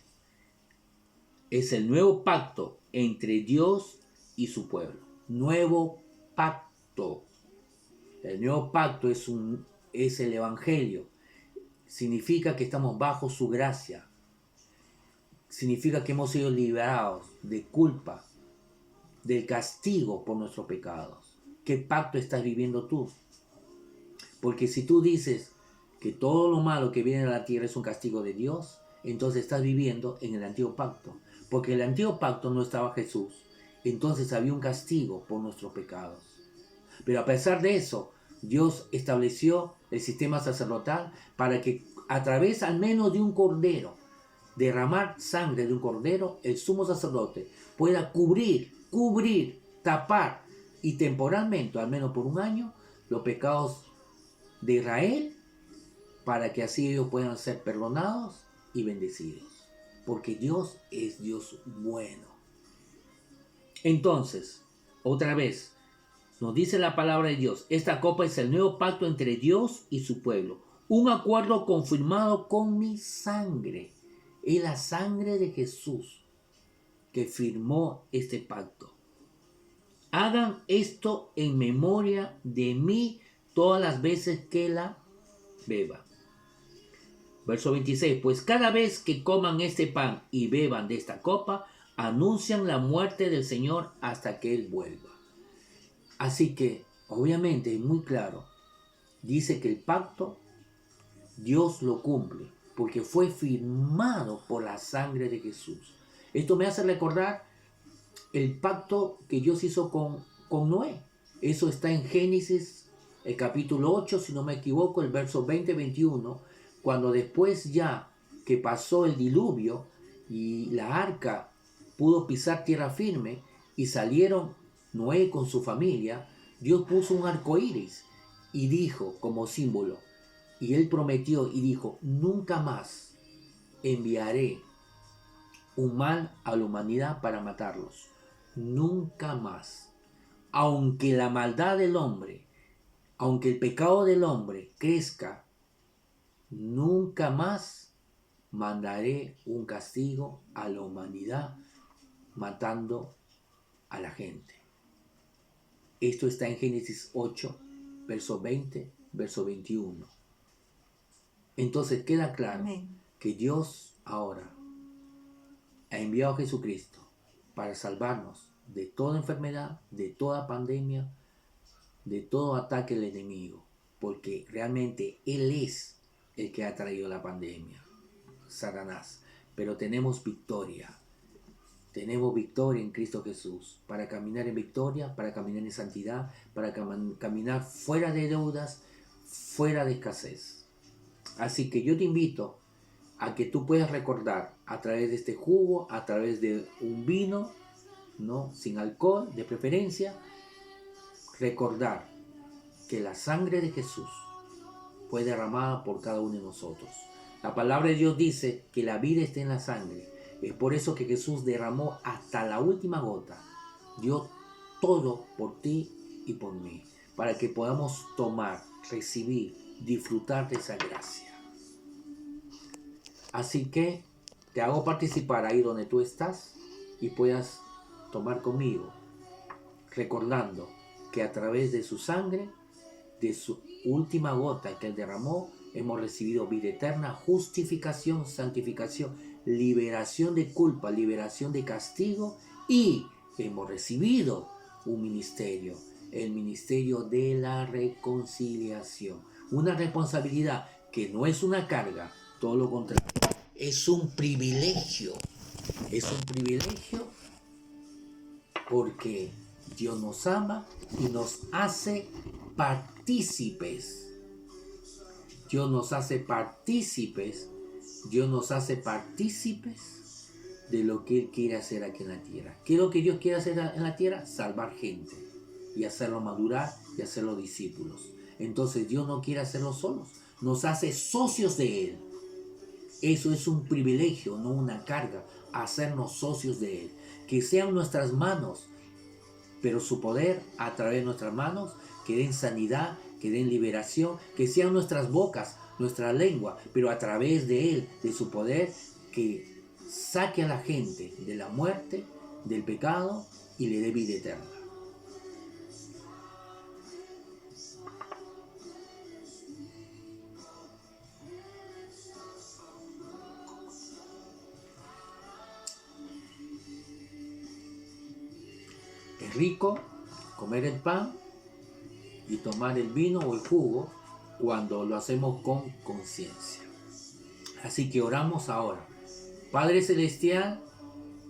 es el nuevo pacto entre Dios y su pueblo. Nuevo pacto. El nuevo pacto es el Evangelio. Significa que estamos bajo su gracia. Significa que hemos sido liberados de culpa, del castigo por nuestros pecados. ¿Qué pacto estás viviendo tú? Porque si tú dices que todo lo malo que viene a la tierra es un castigo de Dios, entonces estás viviendo en el antiguo pacto. Porque en el antiguo pacto no estaba Jesús. Entonces había un castigo por nuestros pecados. Pero a pesar de eso, Dios estableció el sistema sacerdotal para que a través al menos de un cordero, derramar sangre de un cordero, el sumo sacerdote pueda cubrir, tapar y temporalmente, al menos por un año, los pecados de Israel, para que así ellos puedan ser perdonados y bendecidos. Porque Dios es Dios bueno. Entonces, otra vez, nos dice la palabra de Dios, esta copa es el nuevo pacto entre Dios y su pueblo. Un acuerdo confirmado con mi sangre. Es la sangre de Jesús que firmó este pacto. Hagan esto en memoria de mí todas las veces que la beban. Verso 26. Pues cada vez que coman este pan y beban de esta copa, anuncian la muerte del Señor hasta que Él vuelva. Así que, obviamente, es muy claro. Dice que el pacto, Dios lo cumple, porque fue firmado por la sangre de Jesús. Esto me hace recordar el pacto que Dios hizo con Noé. Eso está en Génesis, el capítulo 8, si no me equivoco, el verso 20-21, cuando después ya que pasó el diluvio y la arca pudo pisar tierra firme y salieron Noé con su familia, Dios puso un arco iris y dijo como símbolo, y él prometió y dijo, nunca más enviaré un mal a la humanidad para matarlos. Nunca más. Aunque la maldad del hombre, aunque el pecado del hombre crezca, nunca más mandaré un castigo a la humanidad matando a la gente. Esto está en Génesis 8, verso 20, verso 21. Entonces queda claro que Dios ahora ha enviado a Jesucristo para salvarnos de toda enfermedad, de toda pandemia, de todo ataque del enemigo, porque realmente Él es el que ha traído la pandemia, Satanás. Pero tenemos victoria en Cristo Jesús, para caminar en victoria, para caminar en santidad, para caminar fuera de deudas, fuera de escasez. Así que yo te invito a que tú puedas recordar a través de este jugo, a través de un vino, ¿no? Sin alcohol, de preferencia, recordar que la sangre de Jesús fue derramada por cada uno de nosotros. La palabra de Dios dice que la vida está en la sangre. Es por eso que Jesús derramó hasta la última gota. Dio todo por ti y por mí, para que podamos tomar, recibir, disfrutar de esa gracia. Así que te hago participar ahí donde tú estás y puedas tomar conmigo, recordando que a través de su sangre, de su última gota que él derramó, hemos recibido vida eterna, justificación, santificación, liberación de culpa, liberación de castigo, y hemos recibido un ministerio, el ministerio de la reconciliación. Una responsabilidad que no es una carga, todo lo contrario, es un privilegio. Es un privilegio porque Dios nos ama y nos hace partícipes. Dios nos hace partícipes. Dios nos hace partícipes de lo que Él quiere hacer aquí en la tierra. ¿Qué es lo que Dios quiere hacer en la tierra? Salvar gente y hacerlo madurar y hacerlo discípulos. Entonces Dios no quiere hacerlo solos. Nos hace socios de Él. Eso es un privilegio, no una carga, hacernos socios de Él. Que sean nuestras manos, pero su poder a través de nuestras manos, que den sanidad, que den liberación, que sean nuestras bocas, nuestra lengua, pero a través de Él, de su poder, que saque a la gente de la muerte, del pecado y le dé vida eterna. Es rico comer el pan y tomar el vino o el jugo cuando lo hacemos con conciencia. Así que oramos ahora. Padre Celestial,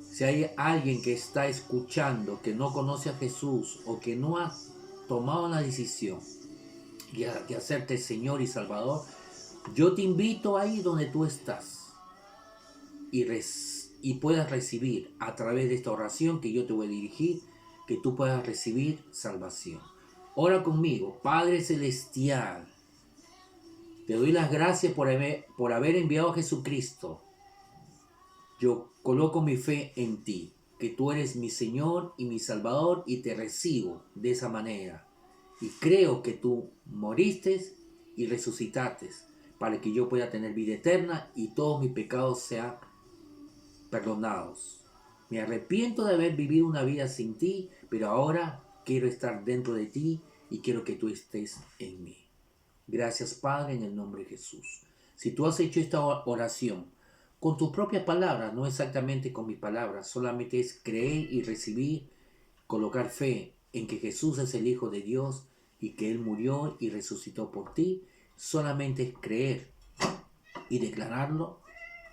si hay alguien que está escuchando, que no conoce a Jesús o que no ha tomado la decisión de hacerte Señor y Salvador, yo te invito ahí donde tú estás y puedas recibir a través de esta oración que yo te voy a dirigir, que tú puedas recibir salvación. Ora conmigo. Padre Celestial, te doy las gracias por haber enviado a Jesucristo. Yo coloco mi fe en ti, que tú eres mi Señor y mi Salvador, y te recibo de esa manera. Y creo que tú moriste y resucitaste para que yo pueda tener vida eterna y todos mis pecados sean perdonados. Me arrepiento de haber vivido una vida sin ti, pero ahora quiero estar dentro de ti y quiero que tú estés en mí. Gracias, Padre, en el nombre de Jesús. Si tú has hecho esta oración con tus propias palabras, no exactamente con mis palabras, solamente es creer y recibir, colocar fe en que Jesús es el Hijo de Dios y que Él murió y resucitó por ti, solamente es creer y declararlo.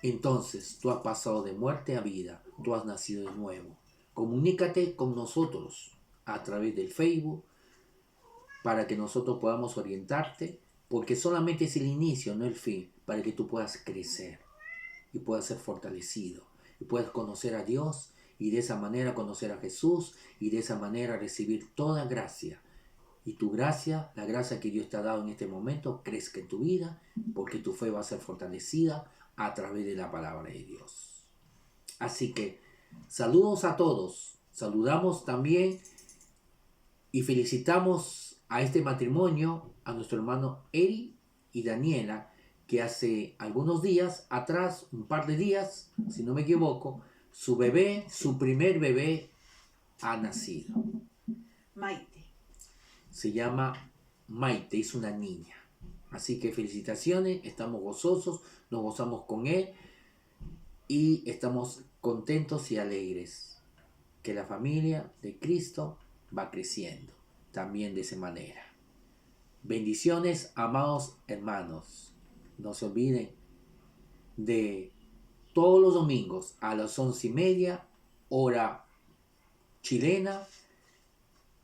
Entonces tú has pasado de muerte a vida, tú has nacido de nuevo. Comunícate con nosotros a través del Facebook para que nosotros podamos orientarte, porque solamente es el inicio, no el fin, para que tú puedas crecer y puedas ser fortalecido y puedas conocer a Dios y de esa manera conocer a Jesús y de esa manera recibir toda gracia. Y tu gracia, la gracia que Dios te ha dado en este momento, crezca en tu vida porque tu fe va a ser fortalecida a través de la palabra de Dios. Así que saludos a todos. Saludamos también y felicitamos a este matrimonio, a nuestro hermano Eri y Daniela, que hace algunos días atrás, un par de días, si no me equivoco, su bebé, su primer bebé, ha nacido. Maite. Se llama Maite, es una niña. Así que felicitaciones, estamos gozosos, nos gozamos con él y estamos contentos y alegres que la familia de Cristo va creciendo también de esa manera. Bendiciones, amados hermanos. No se olviden de todos los domingos a las 11:30, hora chilena,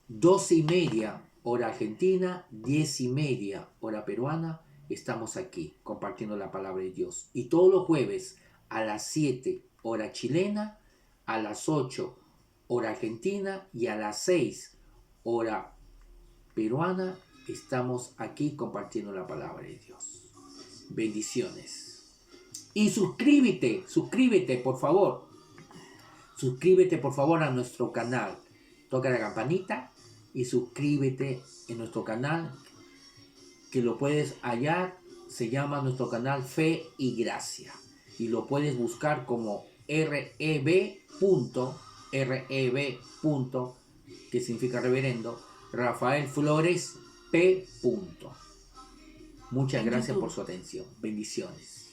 12:30, hora argentina, 10:30, hora peruana. Estamos aquí compartiendo la palabra de Dios. Y todos los jueves a las 7, hora chilena, a las 8, hora argentina, y a las 6, hora peruana, estamos aquí compartiendo la palabra de Dios. Bendiciones. Y suscríbete por favor. Suscríbete por favor a nuestro canal. Toca la campanita y suscríbete en nuestro canal, que lo puedes hallar. Se llama nuestro canal Fe y Gracia. Y lo puedes buscar como REB. Que significa reverendo Rafael Flores P. Muchas gracias por su atención. Bendiciones.